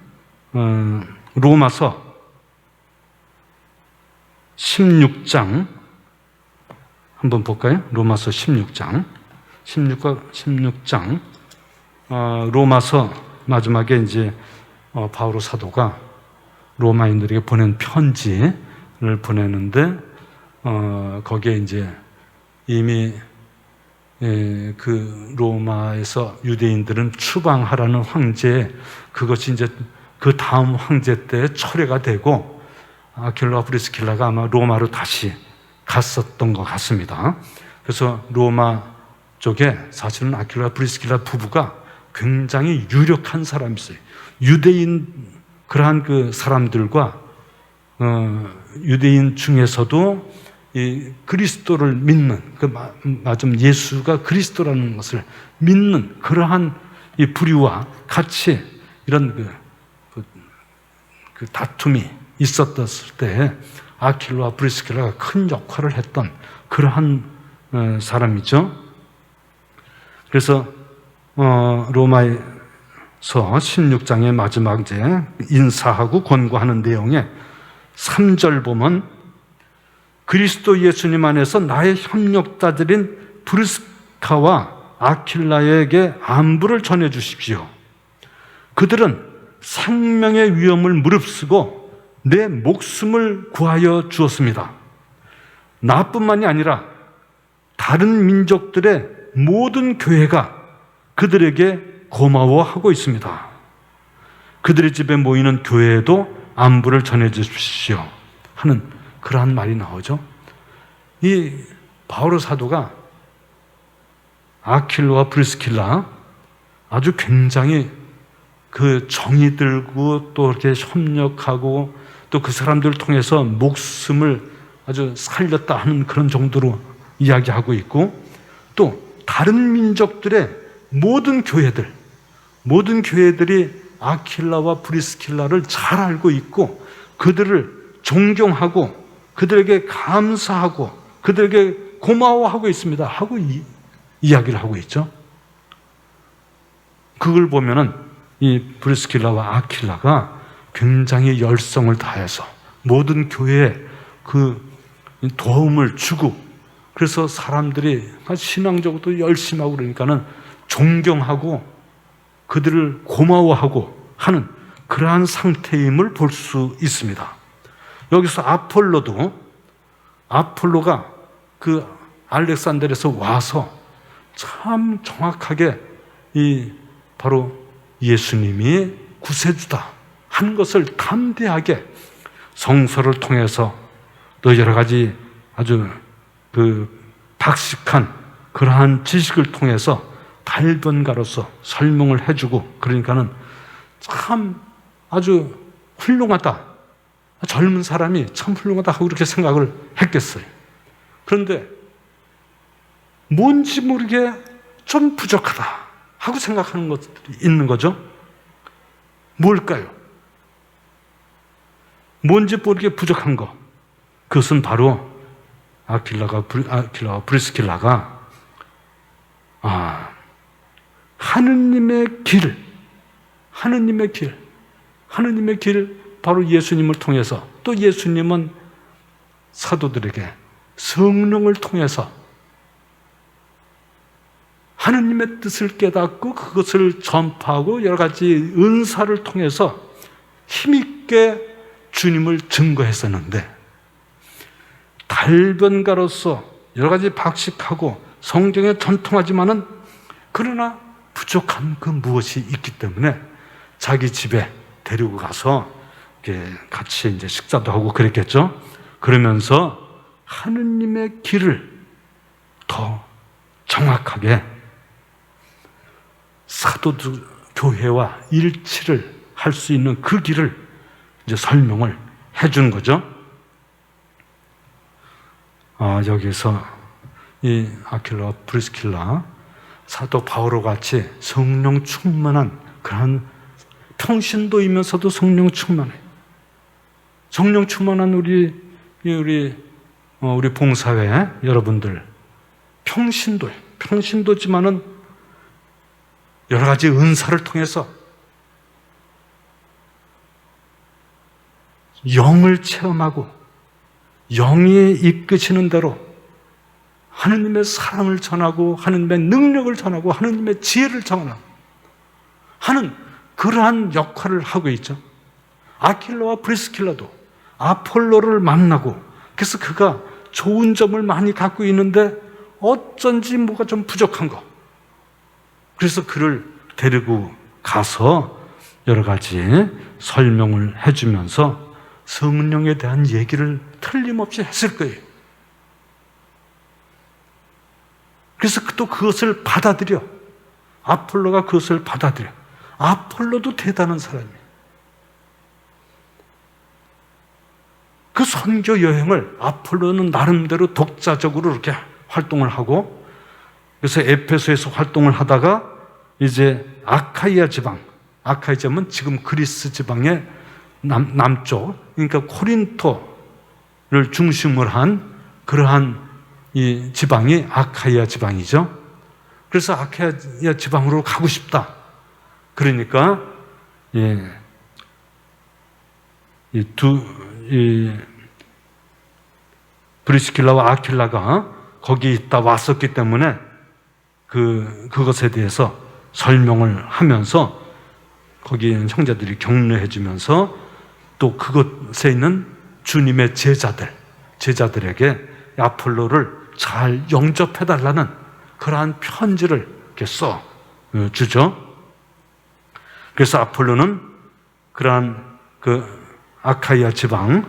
로마서 16장 한번 볼까요? 로마서 16장 로마서 마지막에 이제 바오로 사도가 로마인들에게 보낸 편지를 보내는데 거기에 이제 이미 그 로마에서 유대인들은 추방하라는 황제, 그것이 이제 그 다음 황제 때 철회가 되고 아킬라와 브리스킬라가 아마 로마로 다시 갔었던 것 같습니다. 그래서 로마 쪽에 사실은 아킬라와 브리스킬라 부부가 굉장히 유력한 사람이었어요. 유대인 그러한 그 사람들과 유대인 중에서도 이 그리스도를 믿는 예수가 그리스도라는 것을 믿는 그러한 이 부류와 같이 이런 그 다툼이 있었을 때 아킬라와 브리스킬라가 큰 역할을 했던 그러한 사람이죠. 그래서 로마에서 16장의 마지막 이제 인사하고 권고하는 내용에 3절 보면 그리스도 예수님 안에서 나의 협력자들인 브리스카와 아킬라에게 안부를 전해 주십시오. 그들은 생명의 위험을 무릅쓰고 내 목숨을 구하여 주었습니다. 나뿐만이 아니라 다른 민족들의 모든 교회가 그들에게 고마워하고 있습니다. 그들의 집에 모이는 교회에도 안부를 전해 주십시오 하는 그러한 말이 나오죠. 이 바오로 사도가 아킬라와 브리스킬라 아주 굉장히 그 정이 들고 또 이렇게 협력하고 또 그 사람들을 통해서 목숨을 아주 살렸다 하는 그런 정도로 이야기하고 있고, 또 다른 민족들의 모든 교회들이 아킬라와 브리스킬라를 잘 알고 있고 그들을 존경하고 그들에게 감사하고 그들에게 고마워하고 있습니다 하고 이야기를 하고 있죠. 그걸 보면은 이 브리스킬라와 아킬라가 굉장히 열성을 다해서 모든 교회에 그 도움을 주고, 그래서 사람들이 신앙적으로도 열심히 하고 그러니까는 존경하고 그들을 고마워하고 하는 그러한 상태임을 볼 수 있습니다. 여기서 아폴로가 그 알렉산드리아에서 와서 참 정확하게 바로 예수님이 구세주다 하는 것을 담대하게 성서를 통해서 또 여러 가지 아주 박식한 그러한 지식을 통해서 달변가로서 설명을 해주고, 그러니까는 참 아주 훌륭하다, 젊은 사람이 참 훌륭하다 하고 그렇게 생각을 했겠어요. 그런데 뭔지 모르게 좀 부족하다 하고 생각하는 것들이 있는 거죠. 뭘까요? 뭔지 모르게 부족한 것, 그것은 바로 아킬라와 브리스킬라가 하느님의 길, 바로 예수님을 통해서, 또 예수님은 사도들에게 성령을 통해서 하느님의 뜻을 깨닫고 그것을 전파하고 여러 가지 은사를 통해서 힘있게 주님을 증거했었는데, 달변가로서 여러 가지 박식하고 성경에 전통하지만은 그러나 부족한 그 무엇이 있기 때문에 자기 집에 데리고 가서 같이 이제 식사도 하고 그랬겠죠. 그러면서 하느님의 길을 더 정확하게 사도들 교회와 일치를 할 수 있는 그 길을 이제 설명을 해준 거죠. 여기서 이 아킬라와 브리스킬라, 사도 바오로 같이 성령 충만한 그런 평신도이면서도 성령 충만해. 성령 충만한 우리 봉사회 여러분들 평신도지만은 여러 가지 은사를 통해서 영을 체험하고 영이 이끄시는 대로 하느님의 사랑을 전하고 하느님의 능력을 전하고 하느님의 지혜를 전하는 하는 그러한 역할을 하고 있죠. 아킬라와 브리스킬라도 아폴로를 만나고, 그래서 그가 좋은 점을 많이 갖고 있는데 어쩐지 뭐가 좀 부족한 거, 그래서 그를 데리고 가서 여러 가지 설명을 해주면서 성령에 대한 얘기를 틀림없이 했을 거예요. 그래서 또 그것을 받아들여. 아폴로가 그것을 받아들여. 아폴로도 대단한 사람이에요. 그 선교 여행을 아폴로는 나름대로 독자적으로 이렇게 활동을 하고, 그래서 에페소에서 활동을 하다가 이제 아카이아 지방, 아카이아 지방은 지금 그리스 지방의 남쪽, 그러니까 코린토를 중심으로 한 그러한 이 지방이 아카이아 지방이죠. 그래서 아카이아 지방으로 가고 싶다. 그러니까 브리스킬라와 아킬라가 거기 있다 왔었기 때문에 그것에 대해서 설명을 하면서 거기 있는 형제들이 격려해 주면서 또 그곳에 있는 주님의 제자들에게 아폴로를 잘 영접해 달라는 그러한 편지를 이렇게 써 주죠. 그래서 아폴로는 그러한 그 아카이아 지방,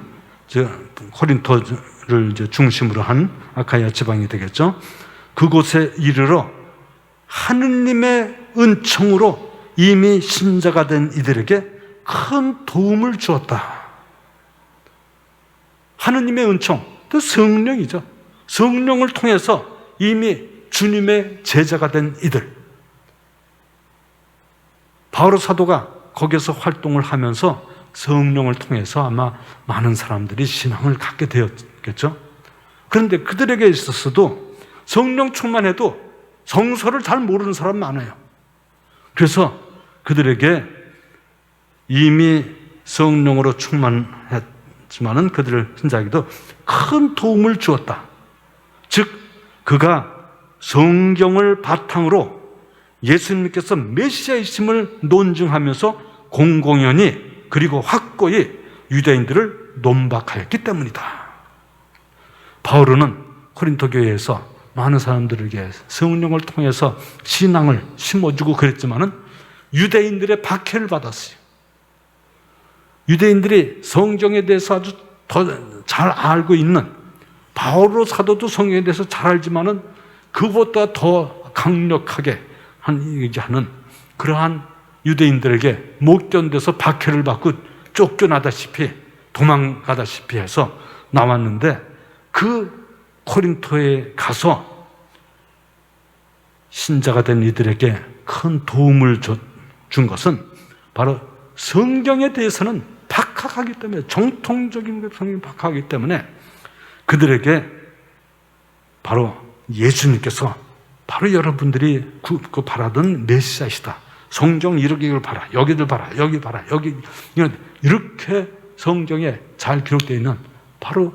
코린토를 이제 중심으로 한 아카이아 지방이 되겠죠. 그곳에 이르러 하느님의 은총으로 이미 신자가 된 이들에게 큰 도움을 주었다. 하느님의 은총, 또 성령이죠. 성령을 통해서 이미 주님의 제자가 된 이들. 바오로 사도가 거기서 활동을 하면서 성령을 통해서 아마 많은 사람들이 신앙을 갖게 되었겠죠. 그런데 그들에게 있어서도 성령 충만해도 성서를 잘 모르는 사람 많아요. 그래서 그들에게 이미 성령으로 충만했지만은 그들을 신자에게도 큰 도움을 주었다. 즉 그가 성경을 바탕으로 예수님께서 메시아이심을 논증하면서 공공연히 그리고 확고히 유대인들을 논박하였기 때문이다. 바오로는 코린토 교회에서 많은 사람들에게 성령을 통해서 신앙을 심어주고 그랬지만은 유대인들의 박해를 받았어요. 유대인들이 성경에 대해서 아주 더 잘 알고 있는, 바오로 사도도 성경에 대해서 잘 알지만은 그것보다 더 강력하게 하는 그러한 유대인들에게 못 견뎌서 박해를 받고 쫓겨나다시피 도망가다시피 해서 나왔는데, 그 코린토에 가서 신자가 된 이들에게 큰 도움을 준 것은 바로 성경에 대해서는 박학하기 때문에, 정통적인 성경이 박학하기 때문에 그들에게 바로 예수님께서 바로 여러분들이 그 바라던 메시아시다. 성경 이러기를 봐라. 여기들 봐라. 여기 봐라. 여기 이렇게 성경에 잘 기록되어 있는 바로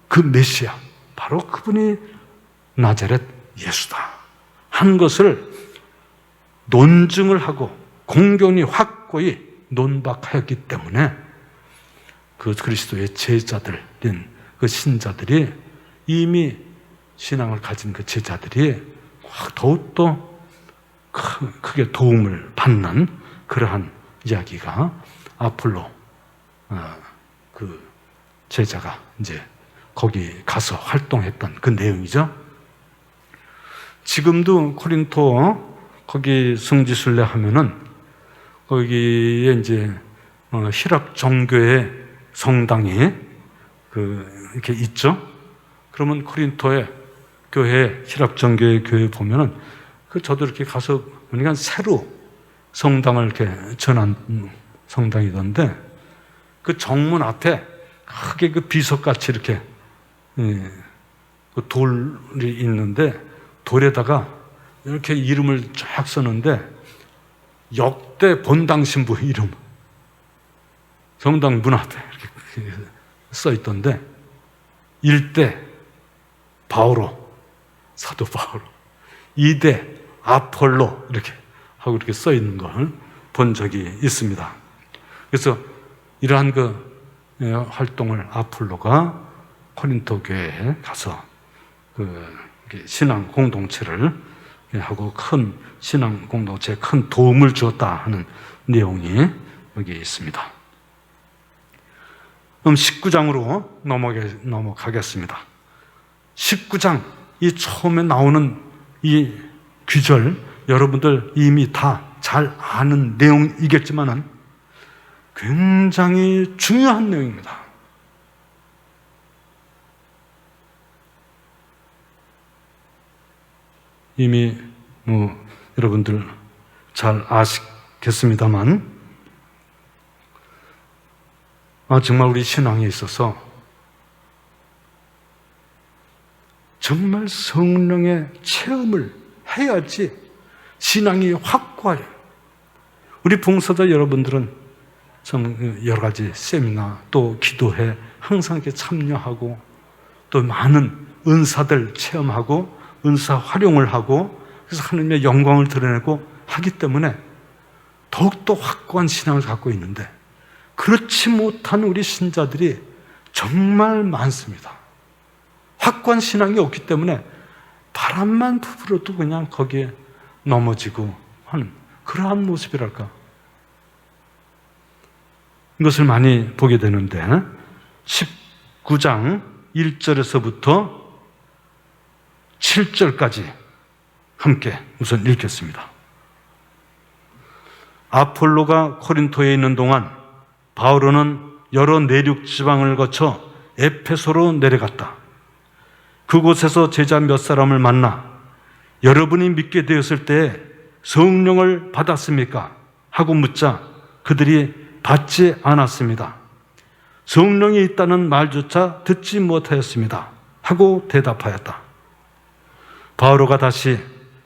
그 메시아, 바로 그분이 나자렛 예수다 한 것을 논증을 하고 공경이 확고히 논박하였기 때문에 그 그리스도의 제자들인 그 신자들이, 이미 신앙을 가진 그 제자들이 더욱더 크게 도움을 받는 그러한 이야기가 아폴로 그 제자가 이제 거기 가서 활동했던 그 내용이죠. 지금도 코린토 거기 성지순례 하면은 거기에 이제 히랍 정교회 성당이 이렇게 있죠. 그러면 코린토의 교회, 히랍 정교회 교회 보면은 저도 이렇게 가서 보니까 새로 성당을 이렇게 전한 성당이던데, 그 정문 앞에 크게 그 비석같이 이렇게 그 돌이 있는데, 돌에다가 이렇게 이름을 쫙 쓰는데 역대 본당 신부 이름, 성당 문 앞에 이렇게 써 있던데, 1대 바오로, 사도 바오로, 2대 아폴로 이렇게 하고 이렇게 써 있는 걸 본 적이 있습니다. 그래서 이러한 그 활동을 아폴로가 코린토 교회에 가서 신앙 공동체를 하고 큰 신앙 공동체에 큰 도움을 주었다 하는 내용이 여기 있습니다. 그럼 19장으로 넘어가겠습니다. 19장, 이 처음에 나오는 이 귀절, 여러분들 이미 다 잘 아는 내용이겠지만은 굉장히 중요한 내용입니다. 이미 여러분들 잘 아시겠습니다만, 정말 우리 신앙에 있어서 정말 성령의 체험을 해야지 신앙이 확고해요. 우리 봉사자 여러분들은 참 여러 가지 세미나 또 기도회 항상 이렇게 참여하고 또 많은 은사들 체험하고 은사 활용을 하고, 그래서 하나님의 영광을 드러내고 하기 때문에 더욱더 확고한 신앙을 갖고 있는데, 그렇지 못한 우리 신자들이 정말 많습니다. 확고한 신앙이 없기 때문에 바람만 불어도 그냥 거기에 넘어지고 하는 그러한 모습이랄까, 이것을 많이 보게 되는데, 19장 1절에서부터 7절까지 함께 우선 읽겠습니다. 아폴로가 코린토에 있는 동안 바울은 여러 내륙 지방을 거쳐 에페소로 내려갔다. 그곳에서 제자 몇 사람을 만나 여러분이 믿게 되었을 때에 성령을 받았습니까? 하고 묻자 그들이 받지 않았습니다. 성령이 있다는 말조차 듣지 못하였습니다. 하고 대답하였다. 바오로가 다시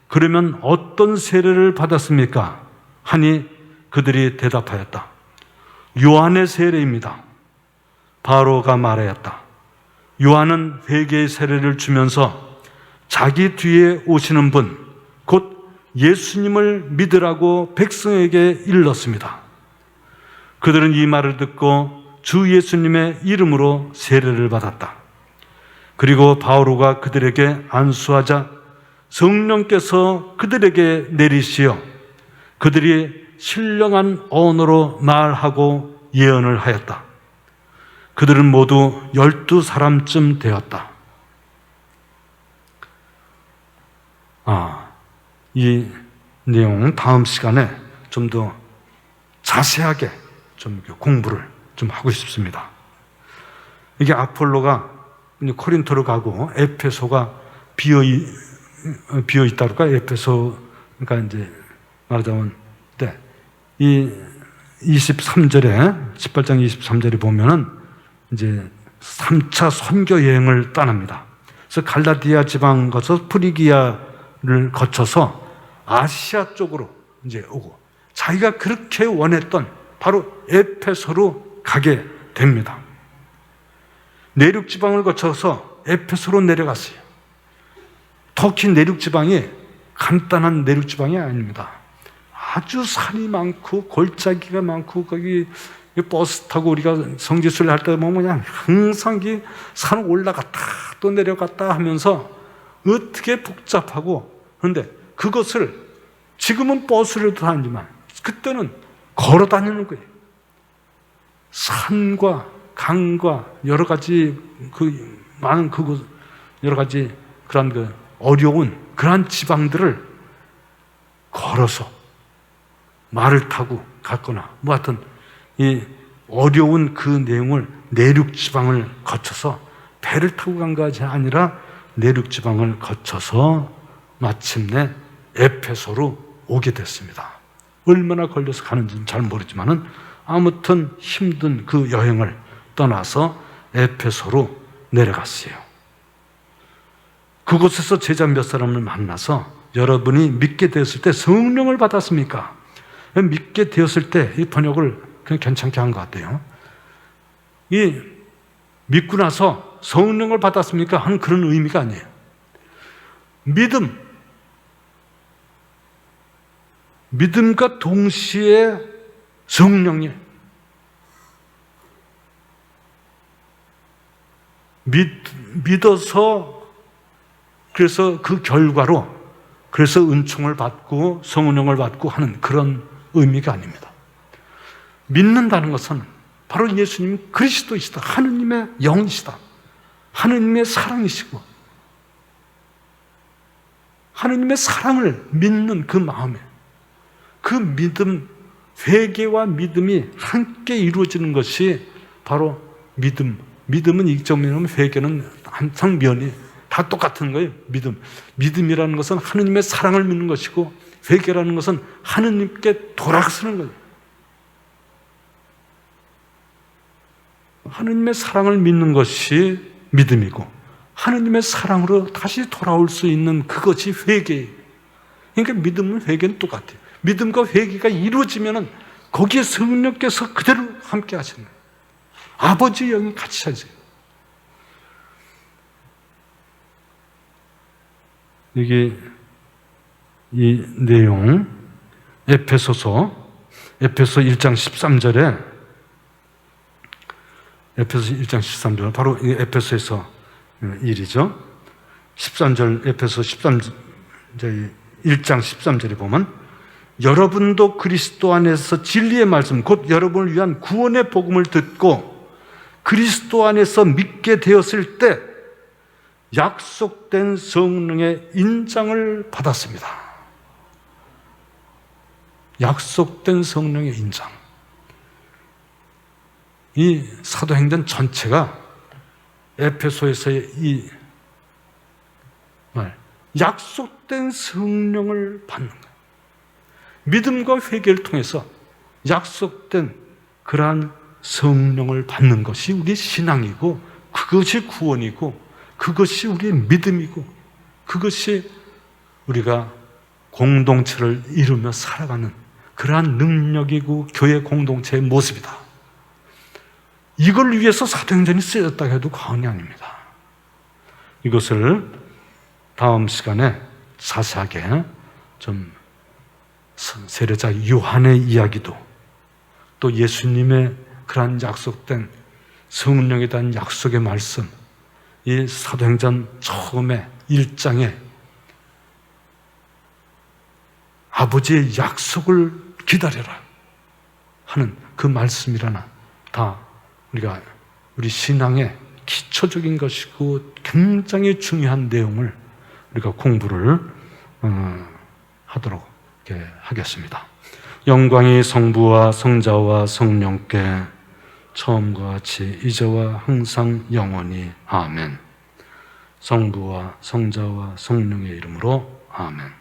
그러면 어떤 세례를 받았습니까? 하니 그들이 대답하였다. 요한의 세례입니다. 바오로가 말하였다. 요한은 회개의 세례를 주면서 자기 뒤에 오시는 분, 곧 예수님을 믿으라고 백성에게 일렀습니다. 그들은 이 말을 듣고 주 예수님의 이름으로 세례를 받았다. 그리고 바오로가 그들에게 안수하자 성령께서 그들에게 내리시어 그들이 신령한 언어로 말하고 예언을 하였다. 그들은 모두 12사람쯤 되었다. 이 내용 다음 시간에 좀 더 자세하게 좀 공부를 좀 하고 싶습니다. 이게 아폴로가 코린토로 가고 에페소가 비어 있다 그럴까? 에페소, 그러니까 이제 말하자면 이 23절에 18장 23절에 보면은 이제 3차 선교 여행을 떠납니다. 그래서 갈라디아 지방 가서 프리기아를 거쳐서 아시아 쪽으로 이제 오고, 자기가 그렇게 원했던 바로 에페소로 가게 됩니다. 내륙 지방을 거쳐서 에페소로 내려갔어요. 터키 내륙 지방이 간단한 내륙 지방이 아닙니다. 아주 산이 많고 골짜기가 많고 거기 버스 타고 우리가 성지순례 할 때 보면 그냥 항상 산 올라갔다 또 내려갔다 하면서 어떻게 복잡하고, 그런데 그것을 지금은 버스를 다니지만 그때는 걸어 다니는 거예요. 산과 강과 여러 가지 많은 그곳 여러 가지 그런 어려운 그러한 지방들을 걸어서 말을 타고 갔거나 뭐 하여튼 이 어려운 그 내용을 내륙 지방을 거쳐서 배를 타고 간 것이 아니라 내륙 지방을 거쳐서 마침내 에페소로 오게 됐습니다. 얼마나 걸려서 가는지는 잘 모르지만은 아무튼 힘든 그 여행을 떠나서 에페소로 내려갔어요. 그곳에서 제자 몇 사람을 만나서 여러분이 믿게 되었을 때 성령을 받았습니까? 믿게 되었을 때 이 번역을 그냥 괜찮게 한 것 같아요. 이 믿고 나서 성령을 받았습니까? 하는 그런 의미가 아니에요. 믿음과 동시에 성령이 믿어서 그래서 그 결과로 그래서 은총을 받고 성령을 받고 하는 그런 의미가 아닙니다. 믿는다는 것은 바로 예수님 그리스도이시다, 하느님의 영이시다, 하느님의 사랑이시고 하느님의 사랑을 믿는 그 마음에 그 믿음, 회개와 믿음이 함께 이루어지는 것이 바로 믿음은 이점이면 회개는 항상 면이 다 똑같은 거예요. 믿음이라는 것은 하느님의 사랑을 믿는 것이고 회개라는 것은 하느님께 돌아서는 거예요. 하느님의 사랑을 믿는 것이 믿음이고 하느님의 사랑으로 다시 돌아올 수 있는 그것이 회개예요. 그러니까 믿음은 회개는 똑같아요. 믿음과 회개가 이루어지면 거기에 성령께서 그대로 함께 하시는 거예요. 아버지의 영이 같이 하세요. 이게 이 내용 에페소 1장 13절에 에페소 1장 13절 바로 에페소에서 일이죠. 13절 에페소 13절 1장 13절에 보면 여러분도 그리스도 안에서 진리의 말씀 곧 여러분을 위한 구원의 복음을 듣고 그리스도 안에서 믿게 되었을 때 약속된 성령의 인장을 받았습니다. 약속된 성령의 인장. 이 사도행전 전체가 에페소에서의 이 말, 약속된 성령을 받는 거예요. 믿음과 회개를 통해서 약속된 그러한 성령을 받는 것이 우리의 신앙이고 그것이 구원이고 그것이 우리의 믿음이고 그것이 우리가 공동체를 이루며 살아가는 그러한 능력이고 교회 공동체의 모습이다. 이걸 위해서 사도행전이 쓰였다고 해도 과언이 아닙니다. 이것을 다음 시간에 자세하게 좀 세례자 요한의 이야기도 또 예수님의 그러한 약속된 성령에 대한 약속의 말씀 이 사도행전 처음에 1장에 아버지의 약속을 기다려라 하는 그 말씀이라나 다 우리 신앙의 기초적인 것이고 굉장히 중요한 내용을 우리가 공부를 하도록 하겠습니다. 영광이 성부와 성자와 성령께 처음과 같이 이제와 항상 영원히 아멘. 성부와 성자와 성령의 이름으로 아멘.